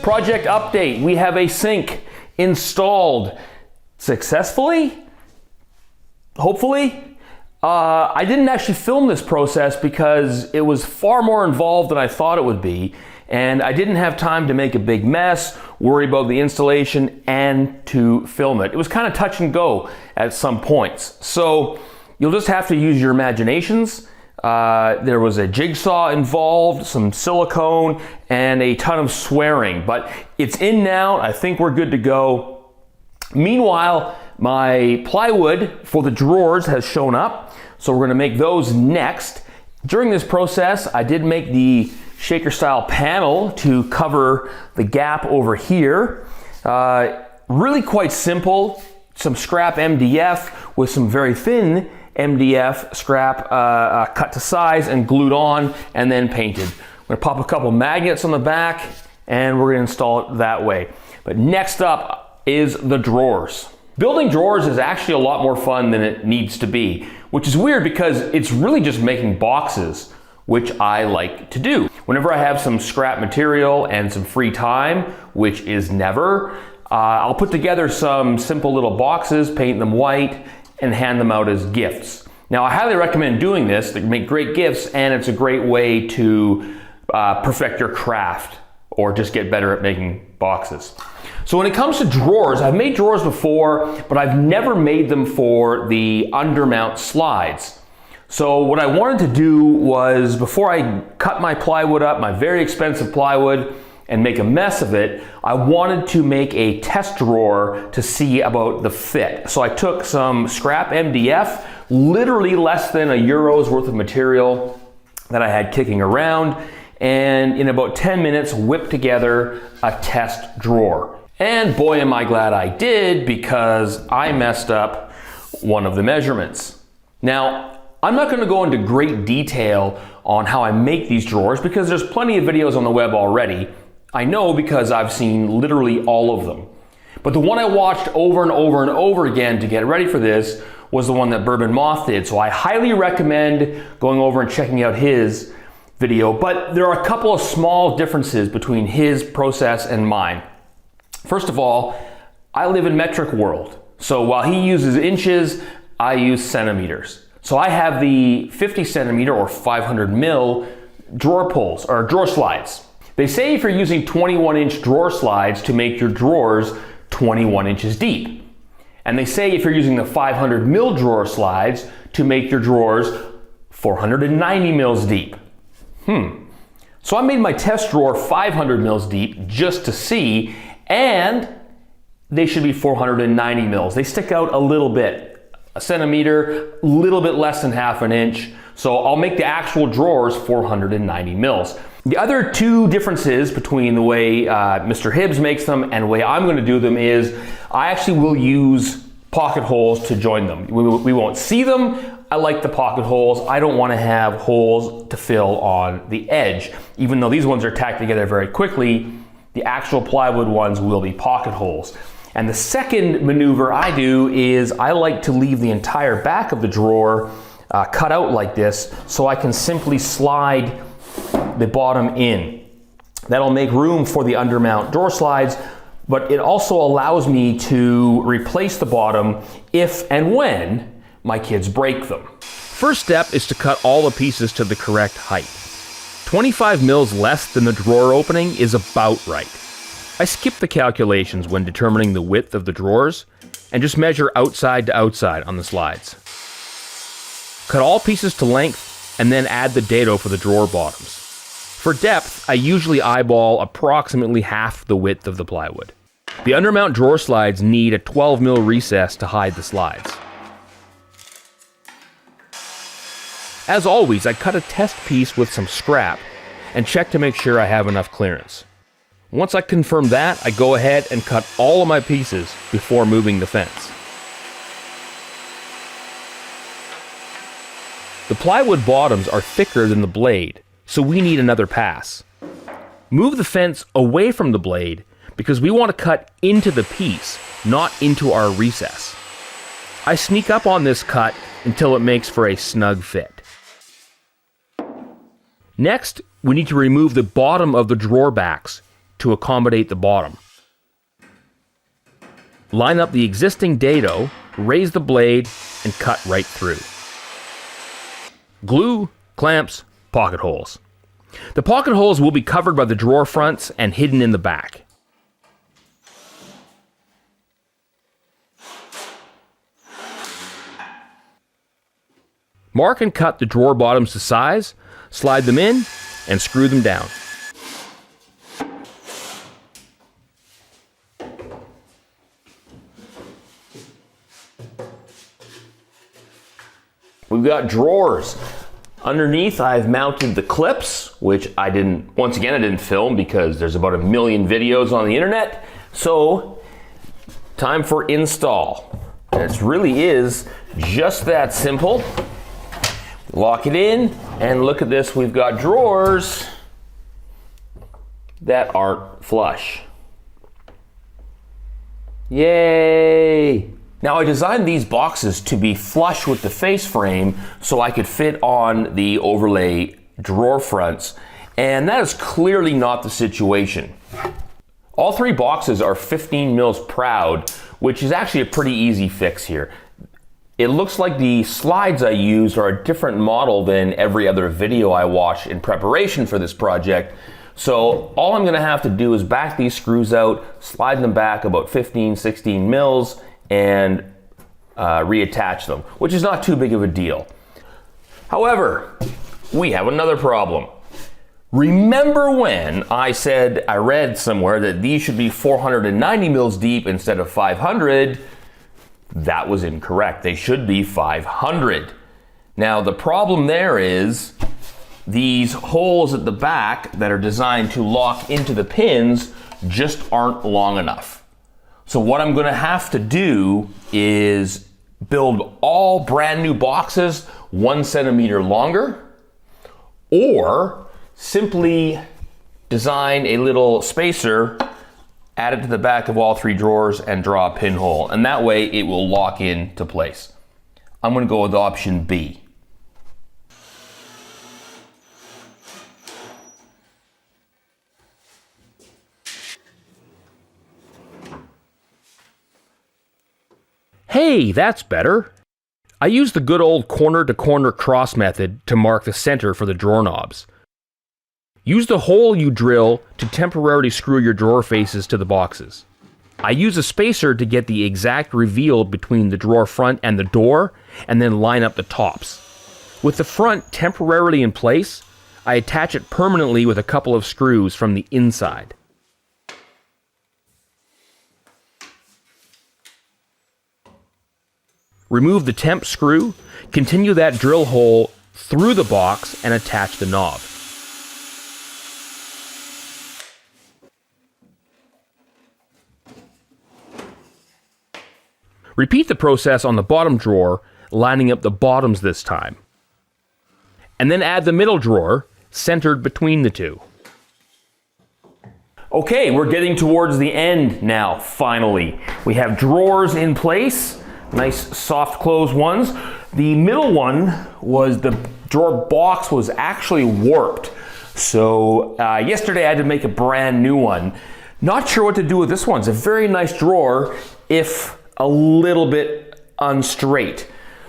Project update. We have a sink installed successfully, hopefully. I didn't actually film this process because it was far more involved than I thought it would be, and I didn't have time to make a big mess, worry about the installation, and to film it. It was kind of touch and go at some points. So you'll just have to use your imaginations. There was a jigsaw involved, some silicone, and a ton of swearing, but it's in now. I think we're good to go. Meanwhile, my plywood for the drawers has shown up, so we're going to make those next. During this process, I did make the shaker style panel to cover the gap over here. Really quite simple. Some scrap MDF with some very thin MDF scrap cut to size and glued on and then painted. I'm going to pop a couple magnets on the back and we're going to install it that way. But next up is the drawers. Building drawers is actually a lot more fun than it needs to be, which is weird because it's really just making boxes, which I like to do. Whenever I have some scrap material and some free time, which is never, I'll put together some simple little boxes, paint them white, and hand them out as gifts. Now, I highly recommend doing this. They make great gifts, and it's a great way to perfect your craft or just get better at making boxes. So when it comes to drawers, I've made drawers before, but I've never made them for the undermount slides. So what I wanted to do was, before I cut my plywood up, my very expensive plywood, and make a mess of it, I wanted to make a test drawer to see about the fit. So I took some scrap MDF, literally less than €1 worth of material that I had kicking around, and in about 10 minutes whipped together a test drawer. And boy am I glad I did, because I messed up one of the measurements. Now, I'm not going to go into great detail on how I make these drawers because there's plenty of videos on the web already. I know because I've seen literally all of them. But the one I watched over and over and over again to get ready for this was the one that Bourbon Moth did. So I highly recommend going over and checking out his video. But there are a couple of small differences between his process and mine. First of all, I live in metric world. So while he uses inches, I use centimeters. So I have the 50 centimeter or 500 mil drawer pulls or drawer slides. They say if you're using 21-inch drawer slides to make your drawers 21 inches deep. And they say if you're using the 500 mil drawer slides to make your drawers 490 mils deep. So I made my test drawer 500 mils deep just to see, and they should be 490 mils. They stick out a little bit, a centimeter, a little bit less than half an inch. So I'll make the actual drawers 490 mils. The other two differences between the way Mr. Hibbs makes them and the way I'm going to do them is I actually will use pocket holes to join them. We won't see them. I like the pocket holes. I don't want to have holes to fill on the edge. Even though these ones are tacked together very quickly, the actual plywood ones will be pocket holes. And the second maneuver I do is I like to leave the entire back of the drawer cut out like this so I can simply slide the bottom in. That'll make room for the undermount drawer slides, but it also allows me to replace the bottom if and when my kids break them. First step is to cut all the pieces to the correct height. 25 mils less than the drawer opening is about right. I skip the calculations when determining the width of the drawers and just measure outside to outside on the slides. Cut all pieces to length and then add the dado for the drawer bottoms. For depth, I usually eyeball approximately half the width of the plywood. The undermount drawer slides need a 12 mil recess to hide the slides. As always, I cut a test piece with some scrap and check to make sure I have enough clearance. Once I confirm that, I go ahead and cut all of my pieces before moving the fence. The plywood bottoms are thicker than the blade, so we need another pass. Move the fence away from the blade because we want to cut into the piece, not into our recess. I sneak up on this cut until it makes for a snug fit. Next, we need to remove the bottom of the drawer backs to accommodate the bottom. Line up the existing dado, raise the blade, and cut right through. Glue, clamps, pocket holes. The pocket holes will be covered by the drawer fronts and hidden in the back. Mark and cut the drawer bottoms to size, slide them in, and screw them down. We've got drawers. Underneath, I've mounted the clips, which I didn't film because there's about 1 million videos on the internet. So, time for install. And it really is just that simple. Lock it in, and look at this, we've got drawers that aren't flush. Yay! Now I designed these boxes to be flush with the face frame so I could fit on the overlay drawer fronts, and that is clearly not the situation. All 3 boxes are 15 mils proud, which is actually a pretty easy fix here. It looks like the slides I used are a different model than every other video I watched in preparation for this project. So all I'm gonna have to do is back these screws out, slide them back about 15, 16 mils, and reattach them, which is not too big of a deal. However, we have another problem. Remember when I said, I read somewhere that these should be 490 mils deep instead of 500? That was incorrect. They should be 500. Now the problem there is these holes at the back that are designed to lock into the pins just aren't long enough. So what I'm gonna have to do is build all brand new boxes 1 centimeter longer, or simply design a little spacer, add it to the back of all 3 drawers, and draw a pinhole. And that way it will lock into place. I'm gonna go with option B. Hey, that's better. I use the good old corner-to-corner cross method to mark the center for the drawer knobs. Use the hole you drill to temporarily screw your drawer faces to the boxes. I use a spacer to get the exact reveal between the drawer front and the door, and then line up the tops. With the front temporarily in place, I attach it permanently with a couple of screws from the inside. Remove the temp screw, continue that drill hole through the box, and attach the knob. Repeat the process on the bottom drawer, lining up the bottoms this time. And then add the middle drawer, centered between the 2. Okay, we're getting towards the end now, finally. We have drawers in place, nice soft close ones. The middle one was, the drawer box was actually warped. So yesterday I had to make a brand new one. Not sure what to do with this one. It's a very nice drawer, if a little bit unstraight.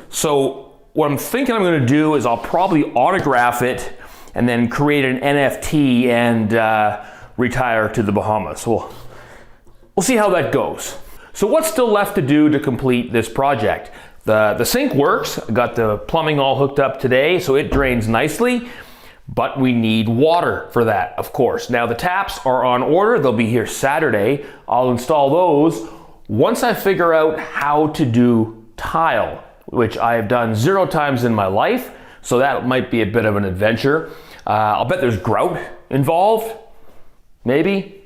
So what I'm thinking I'm gonna do is I'll probably autograph it and then create an NFT and retire to the Bahamas. We'll see how that goes. So what's still left to do to complete this project? The sink works. I got the plumbing all hooked up today, so it drains nicely, but we need water for that, of course. Now the taps are on order. They'll be here Saturday. I'll install those once I figure out how to do tile, which I have done 0 times in my life, so that might be a bit of an adventure. I'll bet there's grout involved, maybe.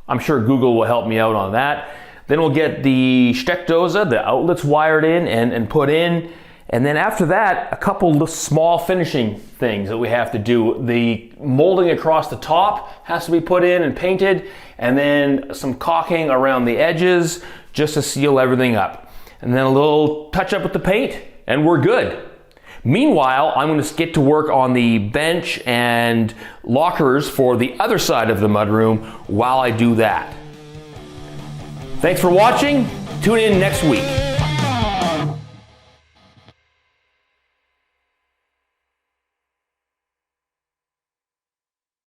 I'm sure Google will help me out on that. Then we'll get the Steckdose, the outlets wired in and put in. And then after that, a couple of small finishing things that we have to do. The molding across the top has to be put in and painted, and then some caulking around the edges just to seal everything up. And then a little touch up with the paint, and we're good. Meanwhile, I'm going to get to work on the bench and lockers for the other side of the mudroom while I do that. Thanks for watching. Tune in next week.